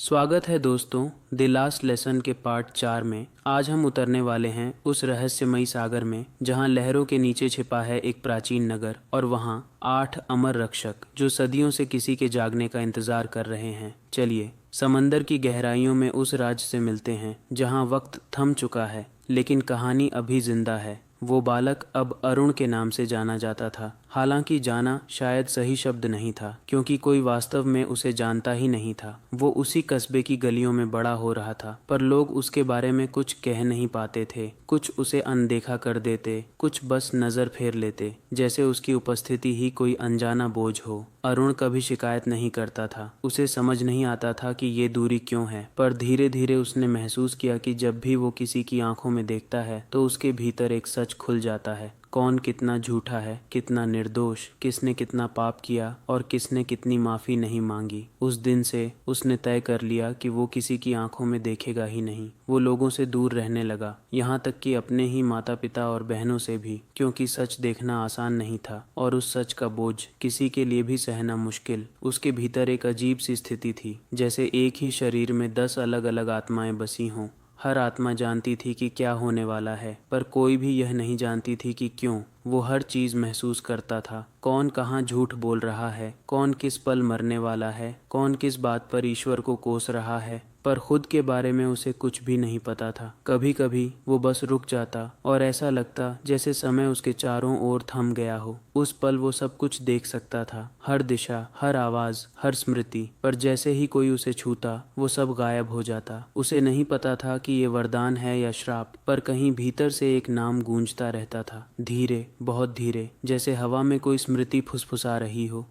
स्वागत है दोस्तों द लास्ट लेसन के पार्ट 4 में। आज हम उतरने वाले हैं उस रहस्यमयी सागर में जहां लहरों के नीचे छिपा है एक प्राचीन नगर और वहां 8 अमर रक्षक जो सदियों से किसी के जागने का इंतजार कर रहे हैं। चलिए समंदर की गहराइयों में उस राज से मिलते हैं जहां वक्त थम चुका है लेकिन कहानी अभी जिंदा है। वो बालक अब अरुण के नाम से जाना जाता था। हालांकि जाना शायद सही शब्द नहीं था क्योंकि कोई वास्तव में उसे जानता ही नहीं था। वो उसी कस्बे की गलियों में बड़ा हो रहा था पर लोग उसके बारे में कुछ कह नहीं पाते थे। कुछ उसे अनदेखा कर देते, कुछ बस नज़र फेर लेते जैसे उसकी उपस्थिति ही कोई अनजाना बोझ हो। अरुण कभी शिकायत नहीं करता था, उसे समझ नहीं आता था कि ये दूरी क्यों है, पर धीरे धीरे उसने महसूस किया कि जब भी वो किसी की आंखों में देखता है तो उसके भीतर एक सच खुल जाता है। कौन कितना झूठा है, कितना निर्दोष, किसने कितना पाप किया और किसने कितनी माफ़ी नहीं मांगी। उस दिन से उसने तय कर लिया कि वो किसी की आंखों में देखेगा ही नहीं। वो लोगों से दूर रहने लगा, यहाँ तक कि अपने ही माता पिता और बहनों से भी, क्योंकि सच देखना आसान नहीं था और उस सच का बोझ किसी के लिए भी सहना मुश्किल। उसके भीतर एक अजीब सी स्थिति थी, जैसे एक ही शरीर में 10 अलग अलग आत्माएं बसी हों। हर आत्मा जानती थी कि क्या होने वाला है, पर कोई भी यह नहीं जानती थी कि क्यों। वो हर चीज़ महसूस करता था, कौन कहाँ झूठ बोल रहा है, कौन किस पल मरने वाला है, कौन किस बात पर ईश्वर को कोस रहा है, पर खुद के बारे में उसे कुछ भी नहीं पता था। कभी कभी वो बस रुक जाता और ऐसा लगता जैसे समय उसके चारों ओर थम गया हो। उस पल वो सब कुछ देख सकता था, हर दिशा, हर आवाज़, हर स्मृति, पर जैसे ही कोई उसे छूता वो सब गायब हो जाता। उसे नहीं पता था कि ये वरदान है या श्राप, पर कहीं भीतर से एक नाम गूंजता रहता था, धीरे, बहुत धीरे, जैसे हवा में कोई स्मृति फुसफुसा रही हो।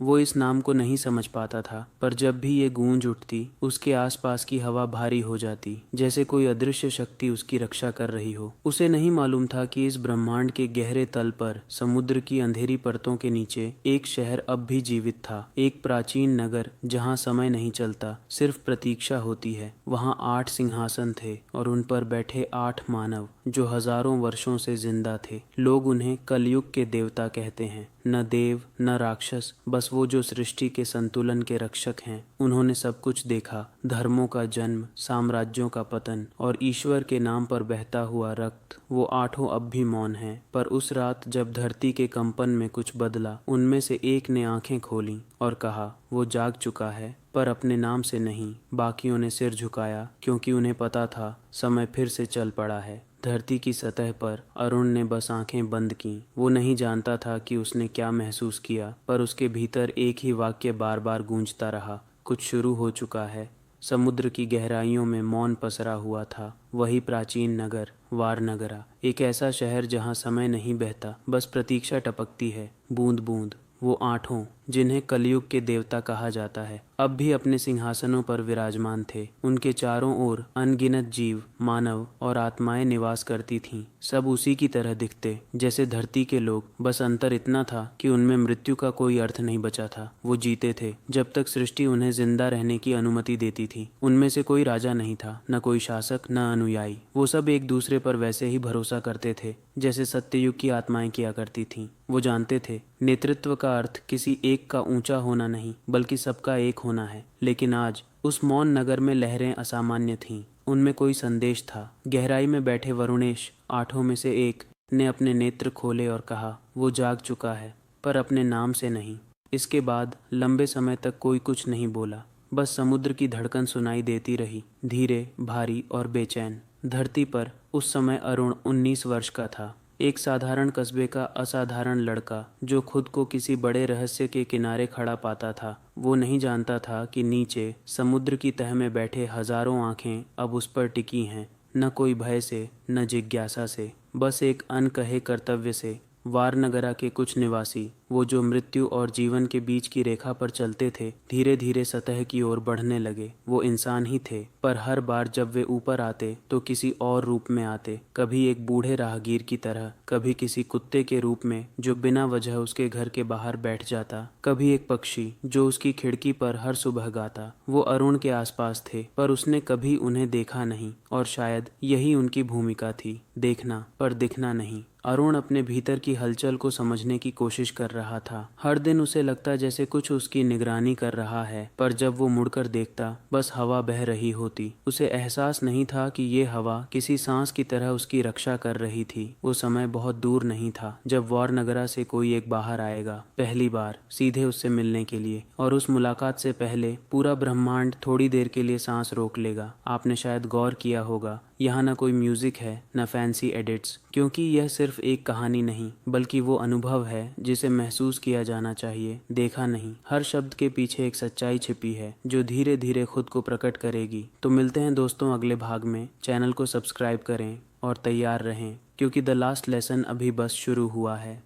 वो इस नाम को नहीं समझ पाता था, पर जब भी ये गूंज उठती उसके आसपास की हवा भारी हो जाती, जैसे कोई अदृश्य शक्ति उसकी रक्षा कर रही हो। उसे नहीं मालूम था कि इस ब्रह्मांड के गहरे तल पर, समुद्र की अंधेरी परतों के नीचे, एक शहर अब भी जीवित था, एक प्राचीन नगर जहाँ समय नहीं चलता, सिर्फ प्रतीक्षा होती है। वहाँ 8 सिंहासन थे और उन पर बैठे 8 मानव जो हजारों वर्षों से जिंदा थे। लोग उन्हें कलयुग के देवता कहते हैं, न देव न राक्षस, बस वो जो सृष्टि के संतुलन के रक्षक हैं। उन्होंने सब कुछ देखा, धर्मों का जन्म, साम्राज्यों का पतन और ईश्वर के नाम पर बहता हुआ रक्त। वो 8 अब भी मौन हैं, पर उस रात जब धरती के कंपन में कुछ बदला, उनमें से एक ने आंखें खोलीं और कहा वो जाग चुका है, पर अपने नाम से नहीं। बाकियों ने सिर झुकाया क्योंकि उन्हें पता था समय फिर से चल पड़ा है। धरती की सतह पर अरुण ने बस आंखें बंद कीं। वो नहीं जानता था कि उसने क्या महसूस किया, पर उसके भीतर एक ही वाक्य बार बार गूंजता रहा, कुछ शुरू हो चुका है। समुद्र की गहराइयों में मौन पसरा हुआ था, वही प्राचीन नगर वारनगरा, एक ऐसा शहर जहां समय नहीं बहता, बस प्रतीक्षा टपकती है, बूंद बूंद। वो 8 जिन्हें कलयुग के देवता कहा जाता है, अब भी अपने सिंहासनों पर विराजमान थे। उनके चारों ओर अनगिनत जीव, मानव और आत्माएं निवास करती थीं। सब उसी की तरह दिखते जैसे धरती के लोग, बस अंतर इतना था कि उनमें मृत्यु का कोई अर्थ नहीं बचा था। वो जीते थे जब तक सृष्टि उन्हें जिंदा रहने की अनुमति देती थी। उनमें से कोई राजा नहीं था, न कोई शासक, न अनुयायी। वो सब एक दूसरे पर वैसे ही भरोसा करते थे जैसे सत्ययुग की आत्माएं किया करती थीं। वो जानते थे नेतृत्व का अर्थ किसी एक का ऊंचा होना नहीं, बल्कि सबका एक होना है। लेकिन आज उस मौन नगर में लहरें असामान्य थीं। उनमें कोई संदेश था। गहराई में बैठे वरुणेश, 8 में से एक, ने अपने नेत्र खोले और कहा वो जाग चुका है, पर अपने नाम से नहीं। इसके बाद लंबे समय तक कोई कुछ नहीं बोला, बस समुद्र की धड़कन सुनाई देती रही, धीरे, भारी और बेचैन। धरती पर उस समय अरुण 19 वर्ष का था, एक साधारण कस्बे का असाधारण लड़का जो खुद को किसी बड़े रहस्य के किनारे खड़ा पाता था। वो नहीं जानता था कि नीचे समुद्र की तह में बैठे हजारों आंखें अब उस पर टिकी हैं, न कोई भय से, न जिज्ञासा से, बस एक अनकहे कर्तव्य से। वारनगरा के कुछ निवासी, वो जो मृत्यु और जीवन के बीच की रेखा पर चलते थे, धीरे धीरे सतह की ओर बढ़ने लगे। वो इंसान ही थे, पर हर बार जब वे ऊपर आते तो किसी और रूप में आते, कभी एक बूढ़े राहगीर की तरह, कभी किसी कुत्ते के रूप में जो बिना वजह उसके घर के बाहर बैठ जाता, कभी एक पक्षी जो उसकी खिड़की पर हर सुबह गाता। वो अरुण के आसपास थे, पर उसने कभी उन्हें देखा नहीं, और शायद यही उनकी भूमिका थी, देखना पर दिखना नहीं। अरुण अपने भीतर की हलचल को समझने की कोशिश कर रहा था। हर दिन उसे लगता जैसे कुछ उसकी निगरानी कर रहा है, पर जब वो मुड़कर देखता बस हवा बह रही होती। उसे एहसास नहीं था कि ये हवा किसी सांस की तरह उसकी रक्षा कर रही थी। वो समय बहुत दूर नहीं था जब वारनगरा से कोई एक बाहर आएगा, पहली बार सीधे उससे मिलने के लिए, और उस मुलाकात से पहले पूरा ब्रह्मांड थोड़ी देर के लिए सांस रोक लेगा। आपने शायद गौर किया होगा, यहाँ ना कोई म्यूजिक है न फैंसी एडिट्स, क्योंकि यह सिर्फ एक कहानी नहीं बल्कि वो अनुभव है जिसे महसूस किया जाना चाहिए, देखा नहीं। हर शब्द के पीछे एक सच्चाई छिपी है जो धीरे धीरे खुद को प्रकट करेगी। तो मिलते हैं दोस्तों अगले भाग में। चैनल को सब्सक्राइब करें और तैयार रहें, क्योंकि द लास्ट लेसन अभी बस शुरू हुआ है।